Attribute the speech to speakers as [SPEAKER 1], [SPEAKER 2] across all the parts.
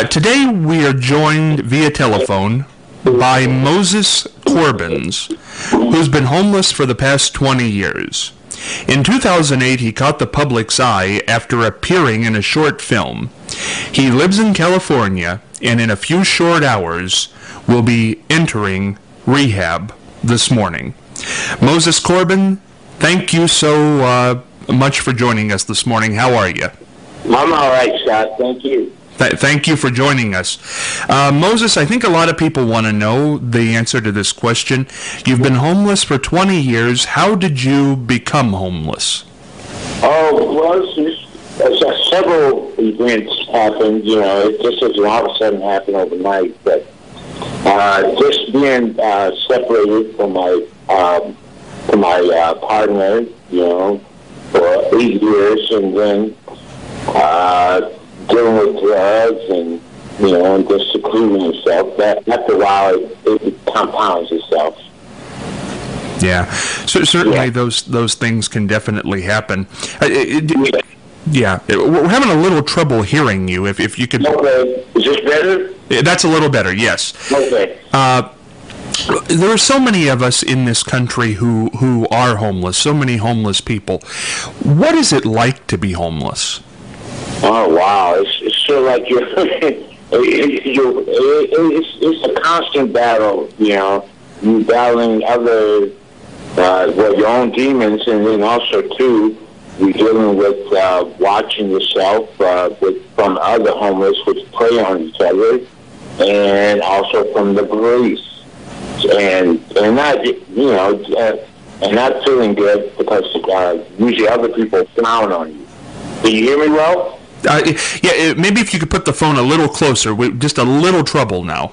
[SPEAKER 1] Today we are joined via telephone by Moses Corbins, who's been homeless for the past 20 years. In 2008, he caught the public's eye after appearing in a short film. He lives in California, and in a few short hours will be entering rehab this morning. Moses Corbin, thank you so much for joining us this morning. How are you?
[SPEAKER 2] I'm all right, Scott. Thank you.
[SPEAKER 1] Thank you for joining us. Moses, I think a lot of people want to know the answer to this question. You've been homeless for 20 years. How did you become homeless?
[SPEAKER 2] Oh, well, several events happened. You know, it just doesn't all of a sudden happen overnight. But just being separated from my partner, you know, for 8 years, and then dealing with drugs and, you know, and just secluding yourself. That after a while, it compounds itself.
[SPEAKER 1] Yeah, so certainly those things can definitely happen. Yeah, we're having a little trouble hearing you. If you could.
[SPEAKER 2] Okay, is this better?
[SPEAKER 1] That's a little better. Yes.
[SPEAKER 2] Okay.
[SPEAKER 1] There are so many of us in this country who are homeless. So many homeless people. What is it like to be homeless?
[SPEAKER 2] Oh wow! It's sort of like it's a constant battle. You know, you battling other your own demons, and then also too, you're dealing with watching yourself from other homeless, which prey on each other, and also from the police, and not and not feeling good because usually other people frown on you. Do you hear me well?
[SPEAKER 1] Maybe if you could put the phone a little closer. We're just a little trouble now.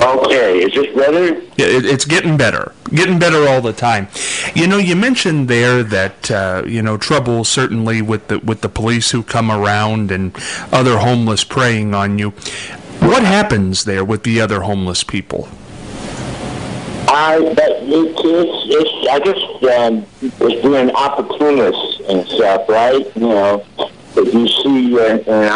[SPEAKER 2] Okay, is this better?
[SPEAKER 1] Yeah, it's getting better. Getting better all the time. You know, you mentioned there that trouble certainly with the police who come around and other homeless preying on you. What happens there with the other homeless people?
[SPEAKER 2] I guess it's being opportunists and stuff, right? You know, if you see an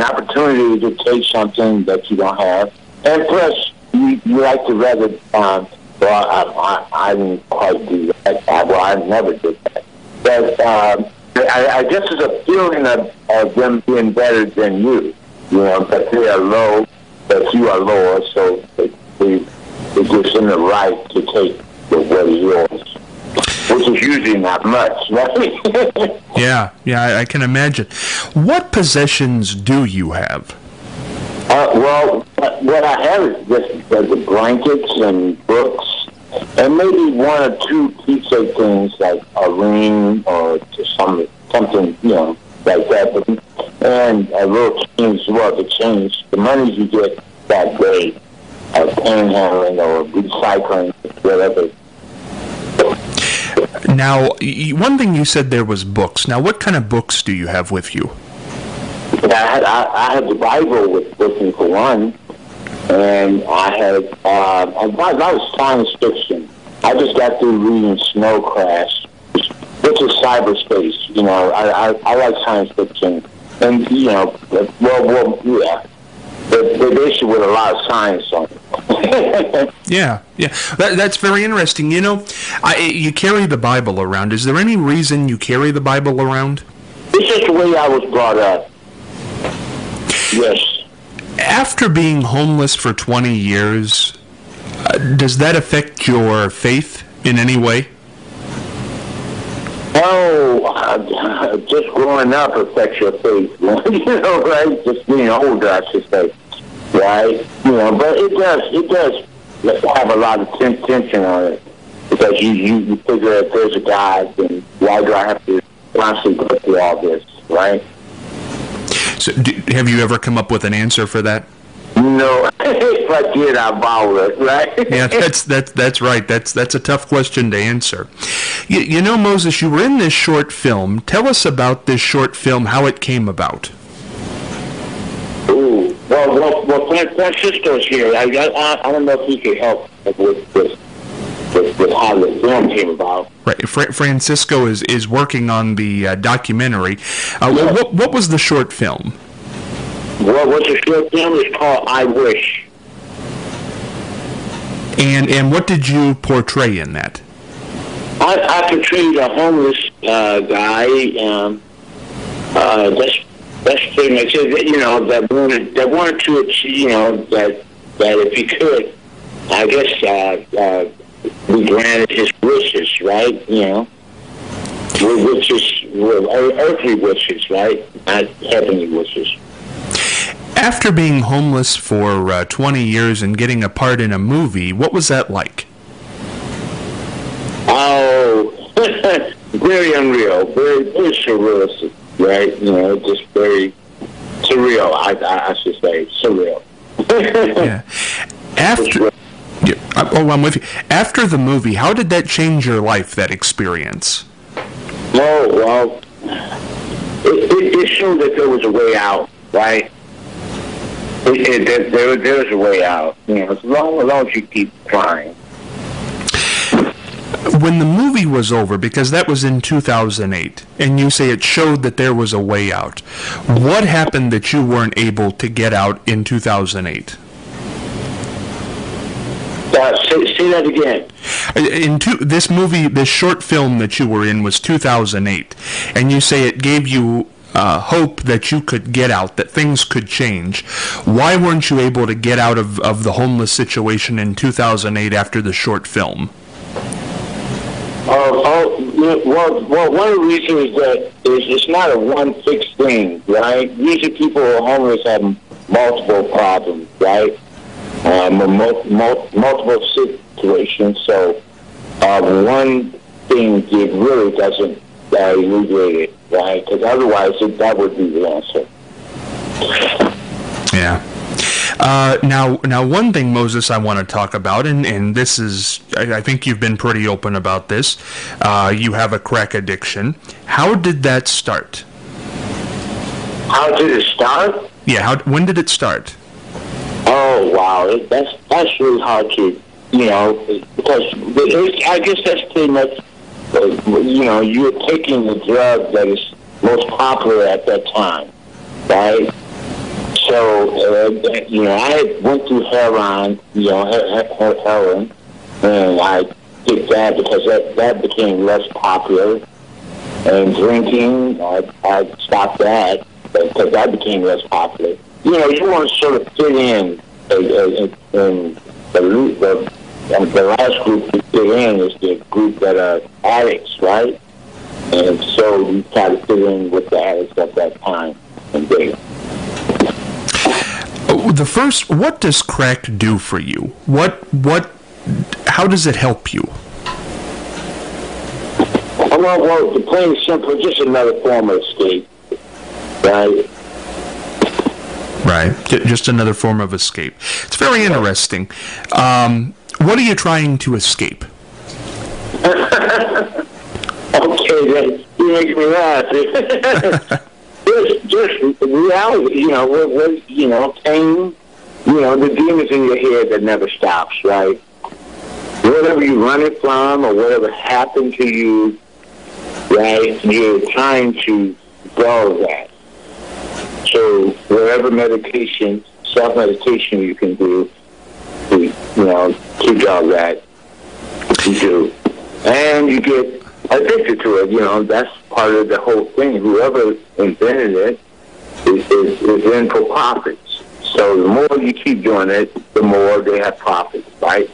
[SPEAKER 2] opportunity to take something that you don't have, and plus you like to rather. I didn't quite do that. I never did that. But I guess it's a feeling of them being better than you. You know, that they are low, that you are lower, so it gives them the right to take what is yours. Which is usually not much, right?
[SPEAKER 1] Yeah, I can imagine. What possessions do you have?
[SPEAKER 2] Well, what I have is just the blankets and books, and maybe one or two keepsake things like a ring or something, you know, like that. And a little change as well. The money you get that day, panhandling or recycling, whatever.
[SPEAKER 1] Now, one thing you said there was books. Now, what kind of books do you have with you?
[SPEAKER 2] I had the Bible with me for one, and I had a lot of science fiction. I just got through reading Snow Crash, which is cyberspace. You know, I like science fiction, and you know, they're basically with a lot of science on it.
[SPEAKER 1] Yeah. That's very interesting. You know, you carry the Bible around. Is there any reason you carry the Bible around?
[SPEAKER 2] It's just the way I was brought up. Yes.
[SPEAKER 1] After being homeless for 20 years, does that affect your faith in any way?
[SPEAKER 2] Oh, just growing up affects your faith. You know, right? Just being older, I should say. Right? You know, but it does have a lot of tension on it. Because you figure if there's a God, then why do I have to constantly go through all this, right?
[SPEAKER 1] So, have you ever come up with an answer for that?
[SPEAKER 2] No, if I did, I'd borrow it, right?
[SPEAKER 1] Yeah, that's right. That's a tough question to answer. You know, Moses, you were in this short film. Tell us about this short film, how it came about.
[SPEAKER 2] Ooh, well, Francisco's here. I don't know if he could help with how the film came about.
[SPEAKER 1] Right, Francisco is working on the documentary. What was the short film?
[SPEAKER 2] what's the short film? It's called I Wish.
[SPEAKER 1] And what did you portray in that?
[SPEAKER 2] I portrayed a homeless guy. That's pretty much it. You know, that wanted to achieve. You know, that if he could, I guess we granted his wishes, right? You know, earthly wishes, right? Not heavenly wishes.
[SPEAKER 1] After being homeless for 20 years and getting a part in a movie, what was that like?
[SPEAKER 2] Oh, very unreal, very surrealistic, right? You know, just very surreal. I should say surreal.
[SPEAKER 1] Yeah. I'm with you. After the movie, how did that change your life? That experience?
[SPEAKER 2] Oh well, it showed that there was a way out, right? There's a way out. You know, as long as you keep trying.
[SPEAKER 1] When the movie was over, because that was in 2008, and you say it showed that there was a way out, what happened that you weren't able to get out in 2008?
[SPEAKER 2] Say that again.
[SPEAKER 1] This movie, this short film that you were in was 2008, and you say it gave you hope that you could get out, that things could change. Why weren't you able to get out of the homeless situation in 2008 after the short film?
[SPEAKER 2] Well, one of the reasons that it's not a one fixed thing, right? Usually people who are homeless have multiple problems, right? Multiple situations. So one thing really doesn't alleviate it, right? Because otherwise that would be the answer.
[SPEAKER 1] Yeah. Now, one thing, Moses, I want to talk about, and this is, I think you've been pretty open about this. You have a crack addiction. How did that start?
[SPEAKER 2] How did it start?
[SPEAKER 1] Yeah. When did it start?
[SPEAKER 2] Oh wow, that's really hard to, you know, because I guess that's pretty much, you know, you're taking the drug that is most popular at that time, right? So, you know, I went through heroin, you know, heroin, and I did that because that became less popular. And drinking, I stopped that because that became less popular. You know, you want to sort of fit in the last group to fit in is the group that are addicts, right? And so you try to fit in with the addicts at that time and day.
[SPEAKER 1] What does crack do for you? How does it help you?
[SPEAKER 2] Well, to plain and simple, just another form of escape, right?
[SPEAKER 1] Right, just another form of escape. It's very interesting. What are you trying to escape?
[SPEAKER 2] Okay, you make me laugh. Just reality, you know, pain, you know, the demons in your head that never stops, right? Whatever you're running from or whatever happened to you, right, you're trying to dull that. So whatever medication, self-medication you can do, you know, to dull that, you do. And you get addicted to it, you know, that's part of the whole thing. Whoever invented it is in for profits. So the more you keep doing it, the more they have profits, right?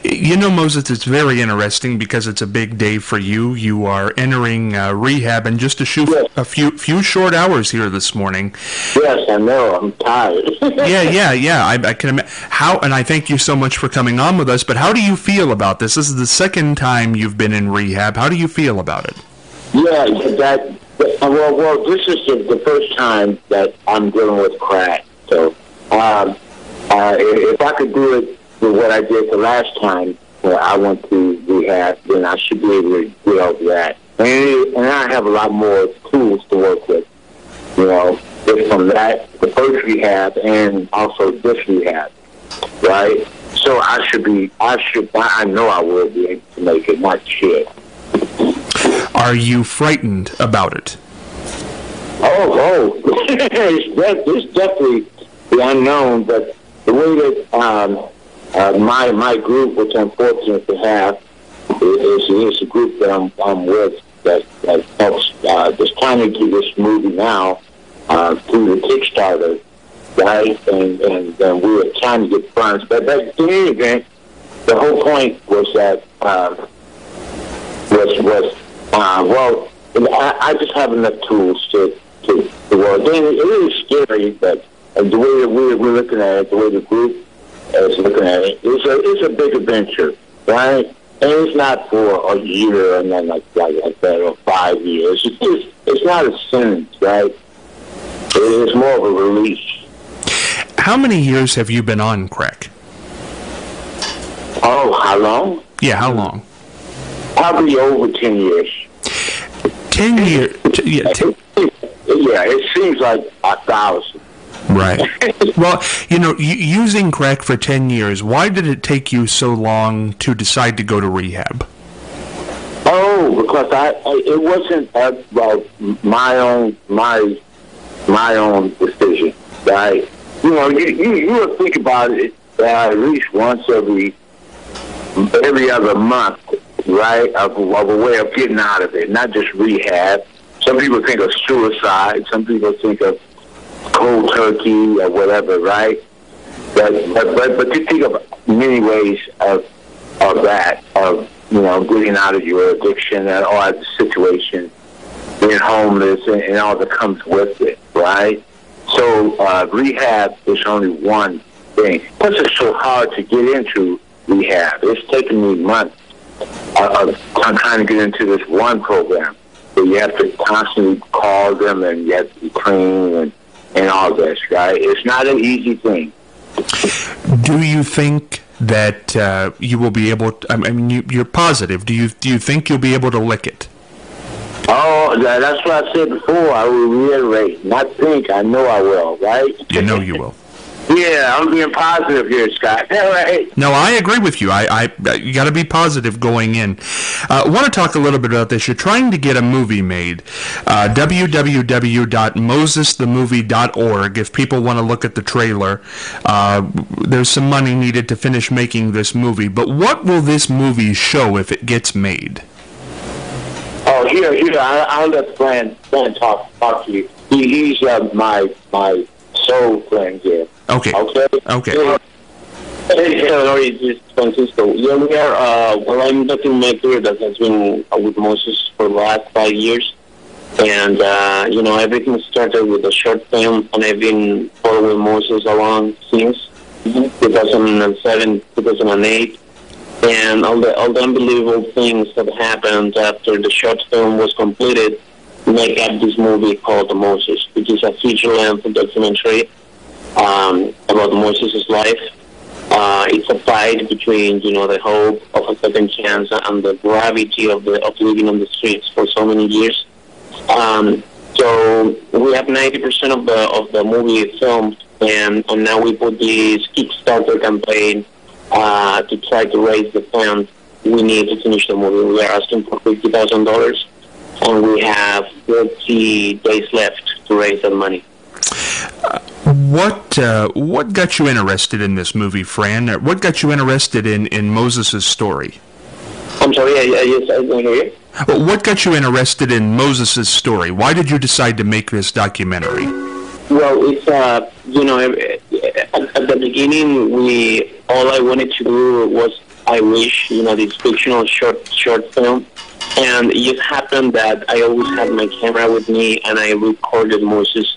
[SPEAKER 1] You know, Moses, it's very interesting because it's a big day for you. You are entering rehab in just a few short hours here this morning.
[SPEAKER 2] Yes, I know. I'm tired.
[SPEAKER 1] Yeah. I can imagine. And I thank you so much for coming on with us, but how do you feel about this? This is the second time you've been in rehab. How do you feel about it?
[SPEAKER 2] Yeah, well, this is the first time that I'm dealing with crack. So if I could do it with what I did the last time where I went to rehab, then I should be able to get over that. And I have a lot more tools to work with, you know, from that, the first rehab and also this rehab, right? So I know I will be able to make it, not shit.
[SPEAKER 1] Are you frightened about it?
[SPEAKER 2] Oh, It's definitely the unknown, but the way that my group, which I'm fortunate to have, is a group that I'm with that helps just trying to do this movie now through the Kickstarter, right? And we were trying to get funds, but in any event, the whole point was that well, I just have enough tools to work. And it is scary, but the way that we're looking at it, the way the group is looking at it, it's a big adventure, right? And it's not for a year and then like that, or 5 years. It's not a sentence, right? It's more of a release.
[SPEAKER 1] How many years have you been on crack?
[SPEAKER 2] Oh, how long?
[SPEAKER 1] Yeah, how long?
[SPEAKER 2] Probably over 10 years.
[SPEAKER 1] 10 years? Yeah,
[SPEAKER 2] it seems like 1,000.
[SPEAKER 1] Right. Well, using crack for 10 years, why did it take you so long to decide to go to rehab?
[SPEAKER 2] Oh, because it wasn't my own decision, right? You would think about it at least once every other month, right, of a way of getting out of it, not just rehab. Some people think of suicide. Some people think of cold turkey or whatever, right? But you think of many ways of that, of getting out of your addiction and all the situation, being homeless and all that comes with it, right? So rehab is only one thing. Plus, it's so hard to get into rehab. It's taken me months of trying to get into this one program. So you have to constantly call them, and you have to be clean and all this, right? It's not an easy thing.
[SPEAKER 1] Do you think that you will be able to, I mean, you're positive. Do you think you'll be able to lick it?
[SPEAKER 2] Oh, that's what I said before. I will reiterate. Not think. I know I will, right?
[SPEAKER 1] You know you will.
[SPEAKER 2] Yeah, I'm being positive here, Scott. Right.
[SPEAKER 1] No, I agree with you. You got to be positive going in. I want to talk a little bit about this. You're trying to get a movie made. www.mosesthemovie.org. If people want to look at the trailer, there's some money needed to finish making this movie. But what will this movie show if it gets made?
[SPEAKER 2] Oh, here. I'll let Fran talk to you. He's my soul friend here.
[SPEAKER 1] Okay.
[SPEAKER 2] Hey, hello, it's Francisco. Yeah, we are, I'm the filmmaker that has been with Moses for the last 5 years. And, everything started with a short film, and I've been following Moses along since 2007, 2008. And all the unbelievable things that happened after the short film was completed make up this movie called Moses, which is a feature-length documentary about Moses' life. It's a fight between, the hope of a second chance and the gravity of living on the streets for so many years. So we have 90% of the movie filmed, and now we put this Kickstarter campaign to try to raise the funds we need to finish the movie. We are asking for $50,000, and we have 30 days left to raise that money.
[SPEAKER 1] What got you interested in this movie, Fran? What got you interested in Moses' story?
[SPEAKER 2] I'm sorry, yes, I didn't hear you.
[SPEAKER 1] What got you interested in Moses' story? Why did you decide to make this documentary?
[SPEAKER 2] Well, it's at the beginning, all I wanted to do was I Wish, this fictional short film. And it just happened that I always had my camera with me, and I recorded Moses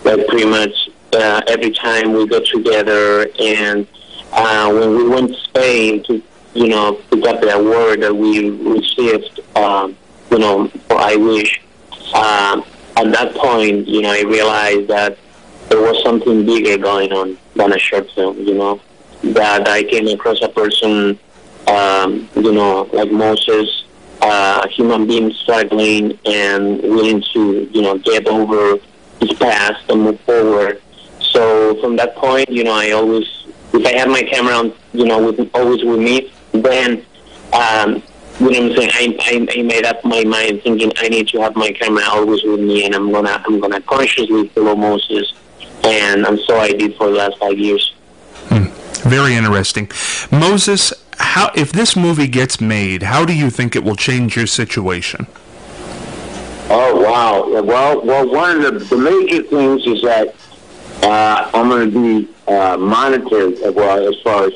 [SPEAKER 2] pretty much every time we got together. And when we went to Spain to pick up the award that we received, for I Wish, at that point, I realized that there was something bigger going on than a short film, that I came across a person, like Moses, a human being struggling and willing to, get over his past and move forward. So from that point, I always, if I had my camera on, always with me, then
[SPEAKER 3] you know what I'm saying, I made up my mind thinking I need to have my camera always with me, and I'm gonna consciously follow Moses, and so I did for the last 5 years.
[SPEAKER 1] Very interesting. Moses, how, if this movie gets made, how do you think it will change your situation?
[SPEAKER 2] Oh, wow. Well, one of the major things is that I'm going to be monitored, well, as far as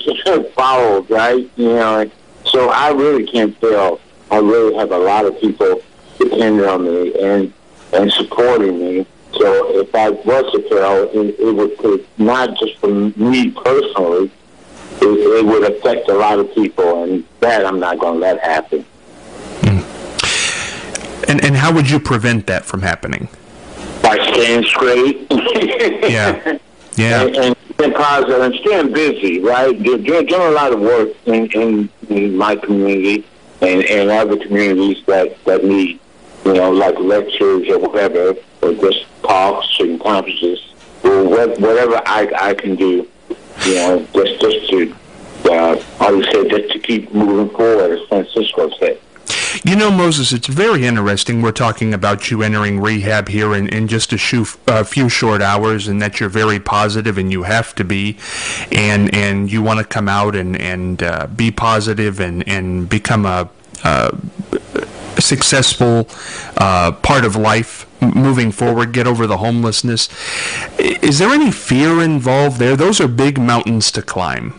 [SPEAKER 2] followed, right? You know, so I really can't fail. I really have a lot of people depending on me and supporting me. So if I was to fail, it would not just for me personally, it would affect a lot of people, and that I'm not going to let happen.
[SPEAKER 1] And how would you prevent that from happening?
[SPEAKER 2] By staying straight.
[SPEAKER 1] Yeah.
[SPEAKER 2] And staying positive and staying busy, right? Doing a lot of work in my community and other communities that need, you know, like lectures or whatever, or just talks and conferences, or whatever I can do, you know, just to, I would say, just to keep moving forward, as Francisco said.
[SPEAKER 1] You know, Moses, it's very interesting. We're talking about you entering rehab here in just a few short hours, and that you're very positive, and you have to be, and you want to come out and be positive and become a successful part of life moving forward, get over the homelessness. Is there any fear involved there? Those are big mountains to climb.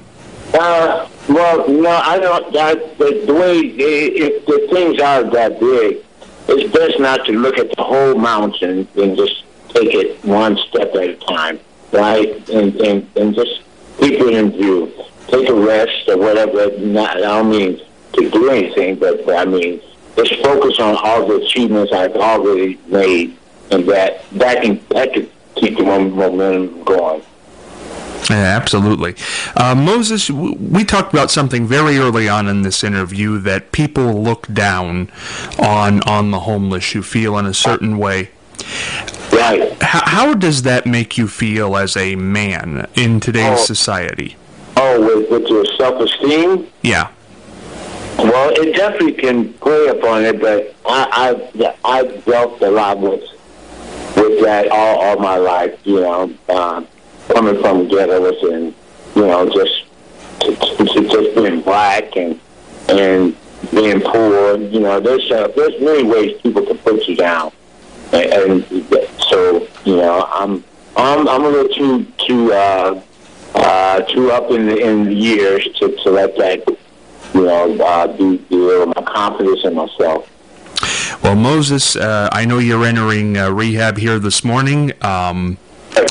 [SPEAKER 2] Well, no, I don't. The way if the things are that big, it's best not to look at the whole mountain and just take it one step at a time, right? And just keep it in view. Take a rest or whatever. I don't mean to do anything, but I mean just focus on all the achievements I've already made, and that can keep the momentum going.
[SPEAKER 1] Yeah, absolutely. Moses, we talked about something very early on in this interview, that people look down on the homeless. You feel in a certain way.
[SPEAKER 2] Right.
[SPEAKER 1] How does that make you feel as a man in today's society?
[SPEAKER 2] Oh, with your self-esteem?
[SPEAKER 1] Yeah.
[SPEAKER 2] Well, it definitely can play upon it, but I've dealt a lot with that all my life, you know. Coming from ghettos and, you know, just being black and being poor, you know, there's many ways people can put you down, and so, you know, I'm a little too up in the years to let that, you know, be my confidence in myself.
[SPEAKER 1] Well, Moses, I know you're entering rehab here this morning.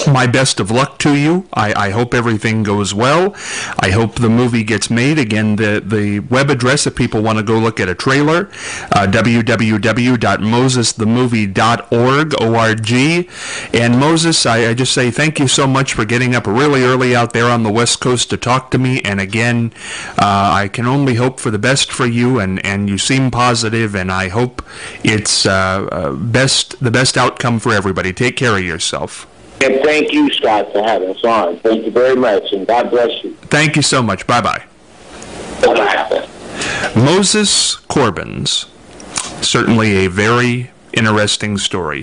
[SPEAKER 1] My best of luck to you. I hope everything goes well. I hope the movie gets made. Again, the web address, if people want to go look at a trailer, www.mosesthemovie.org. And Moses, I just say thank you so much for getting up really early out there on the West Coast to talk to me. And again, I can only hope for the best for you, and you seem positive, and I hope it's the best outcome for everybody. Take care of yourself.
[SPEAKER 2] And thank you, Scott, for having us on. Thank you very much, and God bless you.
[SPEAKER 1] Thank you so much. Bye-bye.
[SPEAKER 2] Bye-bye.
[SPEAKER 1] Moses Corbins. Certainly a very interesting story.